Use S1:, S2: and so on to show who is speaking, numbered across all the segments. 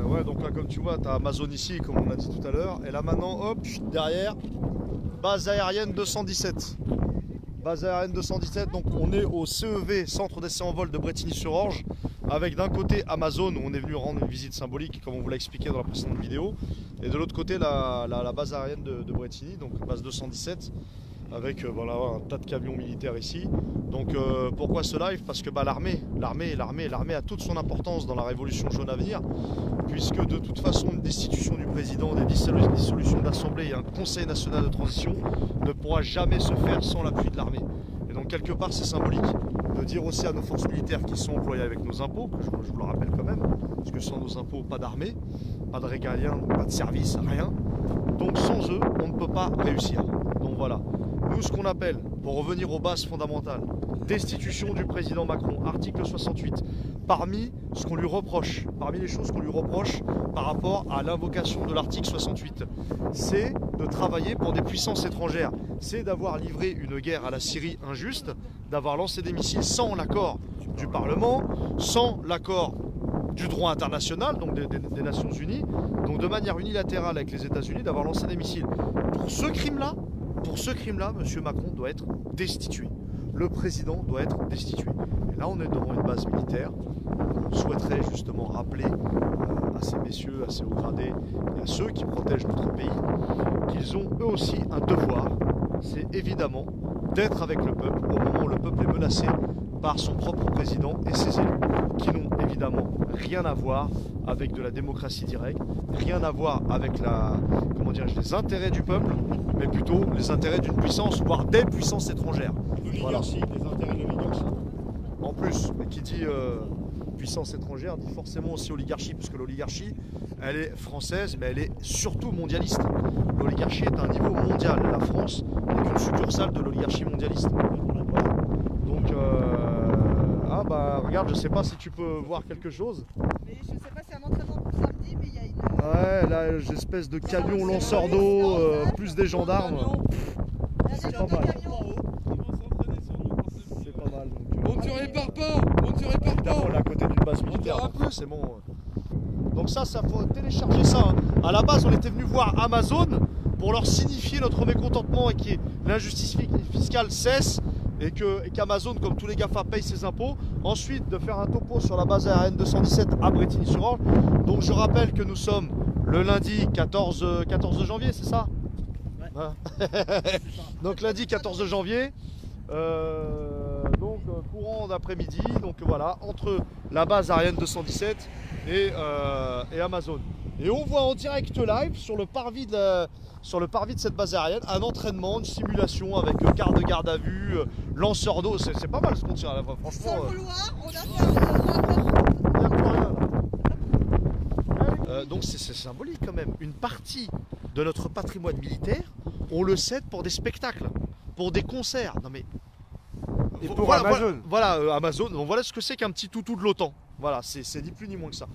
S1: Ouais, donc là, comme tu vois, tu as Amazon ici, comme on a dit tout à l'heure. Et là, maintenant, hop, derrière, base aérienne 217. Base aérienne 217, donc on est au CEV, Centre d'essai en vol de Brétigny-sur-Orge, avec d'un côté Amazon, où on est venu rendre une visite symbolique, comme on vous l'a expliqué dans la précédente vidéo, et de l'autre côté la base aérienne de Brétigny, donc base 217, avec voilà, un tas de camions militaires ici. Donc pourquoi ce live? Parce que l'armée a toute son importance dans la révolution jaune à venir, puisque de toute façon une destitution du président, des dissolutions de l'Assemblée et un conseil national de transition ne pourra jamais se faire sans l'appui de l'armée. Et donc quelque part c'est symbolique de dire aussi à nos forces militaires qui sont employées avec nos impôts, que je vous le rappelle quand même, parce que sans nos impôts, pas d'armée, pas de régaliens, pas de service, rien. Donc sans eux, on ne peut pas réussir. Donc voilà. Nous, ce qu'on appelle, pour revenir aux bases fondamentales, destitution du président Macron, article 68, parmi ce qu'on lui reproche, parmi les choses qu'on lui reproche par rapport à l'invocation de l'article 68, c'est de travailler pour des puissances étrangères, c'est d'avoir livré une guerre à la Syrie injuste, d'avoir lancé des missiles sans l'accord du Parlement, sans l'accord du droit international, donc des Nations Unies, donc de manière unilatérale avec les États-Unis, d'avoir lancé des missiles. Pour ce crime-là, M. Macron doit être destitué. Le président doit être destitué. Et là, on est devant une base militaire. On souhaiterait justement rappeler à ces messieurs, à ces hauts gradés et à ceux qui protègent notre pays qu'ils ont eux aussi un devoir. C'est évidemment d'être avec le peuple au moment où le peuple est menacé par son propre président et ses élus, qui n'ont évidemment rien à voir avec de la démocratie directe, rien à voir avec les intérêts du peuple, mais plutôt les intérêts d'une puissance, voire des puissances étrangères.
S2: L'oligarchie, voilà. Les intérêts de l'oligarchie.
S1: En plus, mais qui dit puissance étrangère dit forcément aussi oligarchie, parce que l'oligarchie, elle est française, mais elle est surtout mondialiste. L'oligarchie est à un niveau mondial. La France n'est qu'une succursale de l'oligarchie mondialiste. Voilà. Donc, regarde, je sais pas si tu peux voir quelque chose.
S3: Mais je sais pas, c'est un entraînement pour samedi, mais il y a une...
S1: Ouais, là, espèce de camion lanceur d'eau, plus des gendarmes.
S3: C'est
S1: pas mal. C'est pas mal. Donc,
S2: On ne se répare pas.
S1: évidemment, on est à côté d'une base militaire, donc forcément. Donc ça faut télécharger ça. Hein. À la base, on était venu voir Amazon pour leur signifier notre mécontentement et que l'injustice fiscale cesse et qu'Amazon, comme tous les GAFA, paye ses impôts. Ensuite, de faire un topo sur la base aérienne 217 à Brétigny-sur-Orge. Donc je rappelle que nous sommes le lundi 14 janvier, c'est ça?
S3: Ouais.
S1: Hein. Donc lundi 14 janvier. Courant d'après-midi, donc voilà, entre la base Ariane 217 et Amazon. Et on voit en direct live sur le parvis de cette base aérienne un entraînement, une simulation avec garde à vue, lanceur d'eau. C'est pas mal ce qu'on tient là, franchement.
S3: Sans vouloir, on a fait
S1: Il n'y a plus rien là. Donc c'est symbolique quand même. Une partie de notre patrimoine militaire, on le cède pour des spectacles, pour des concerts. Non mais.
S4: Et pour Amazon.
S1: Voilà, Amazon. Donc voilà ce que c'est qu'un petit toutou de l'OTAN. Voilà, c'est ni plus ni moins que ça.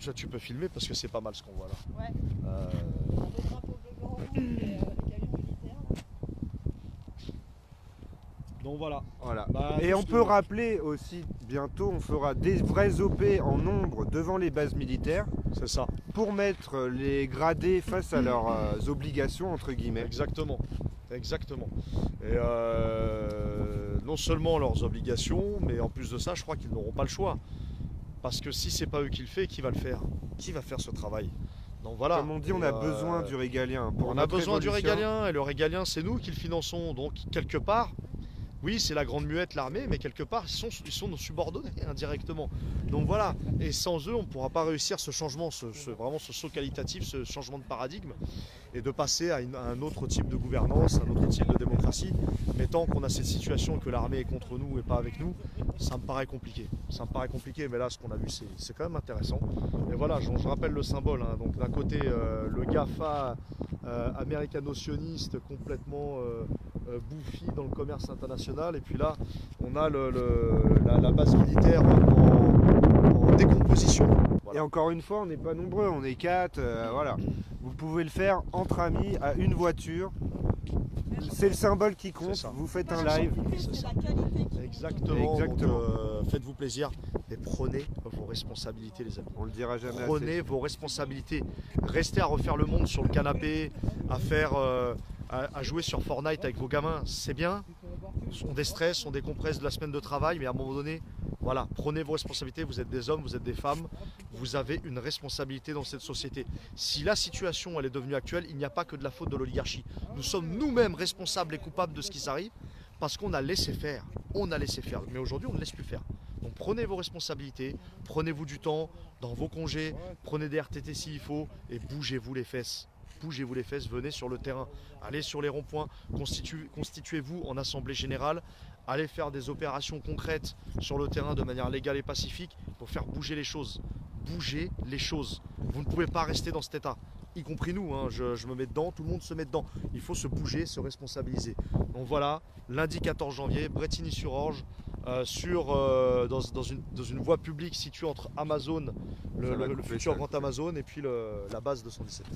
S1: Ça, tu peux filmer parce que c'est pas mal ce qu'on voit là.
S3: Ouais. Un beau drapeau bleu, blanc, rouge et le camion militaire.
S1: Donc voilà.
S4: Et on peut rappeler aussi, bientôt, on fera des vrais OP en nombre devant les bases militaires.
S1: C'est ça.
S4: Pour mettre les gradés face à leurs obligations, entre guillemets.
S1: Exactement. Et non seulement leurs obligations, mais en plus de ça, je crois qu'ils n'auront pas le choix. Parce que si c'est pas eux qui le fait, qui va le faire? Qui va faire ce travail? Donc voilà.
S4: Comme on dit, on a besoin du régalien.
S1: On a besoin du régalien, et le régalien, c'est nous qui le finançons. Donc quelque part, oui, c'est la grande muette, l'armée, mais quelque part, ils sont nos subordonnés indirectement. Donc voilà, et sans eux, on ne pourra pas réussir ce changement, vraiment ce saut qualitatif, ce changement de paradigme, et de passer à un autre type de gouvernance, un autre type de démocratie. Mais tant qu'on a cette situation que l'armée est contre nous et pas avec nous, ça me paraît compliqué. Mais là, ce qu'on a vu, c'est quand même intéressant. Et voilà, je rappelle le symbole. Hein. Donc d'un côté, le GAFA américano-sioniste complètement bouffi dans le commerce international, et puis là, on a la base militaire en décomposition. Voilà.
S4: Et encore une fois, on n'est pas nombreux, on est 4, voilà. Vous pouvez le faire entre amis, à une voiture. C'est le symbole qui compte, vous faites un live.
S3: C'est la qualité qui
S1: Exactement.
S4: Exactement.
S1: Donc, faites-vous plaisir, mais prenez vos responsabilités, les amis.
S4: On le dira jamais assez.
S1: Prenez vos responsabilités. Restez à refaire le monde sur le canapé, à faire, à jouer sur Fortnite avec vos gamins, c'est bien. On déstresse, on décompresse de la semaine de travail, mais à un moment donné, voilà, prenez vos responsabilités. Vous êtes des hommes, vous êtes des femmes, vous avez une responsabilité dans cette société. Si la situation elle est devenue actuelle, il n'y a pas que de la faute de l'oligarchie. Nous sommes nous-mêmes responsables et coupables de ce qui s'arrive parce qu'on a laissé faire. On a laissé faire, mais aujourd'hui on ne laisse plus faire. Donc prenez vos responsabilités, prenez-vous du temps dans vos congés, prenez des RTT s'il faut et bougez-vous les fesses. Bougez-vous les fesses, venez sur le terrain, allez sur les ronds-points, constituez-vous en assemblée générale, allez faire des opérations concrètes sur le terrain de manière légale et pacifique pour faire bouger les choses. Bougez les choses. Vous ne pouvez pas rester dans cet état, y compris nous, hein, je me mets dedans, tout le monde se met dedans. Il faut se bouger, se responsabiliser. Donc voilà, lundi 14 janvier, Brétigny-sur-Orge, dans une voie publique située entre Amazon, le futur Grand Amazon et puis la base 217.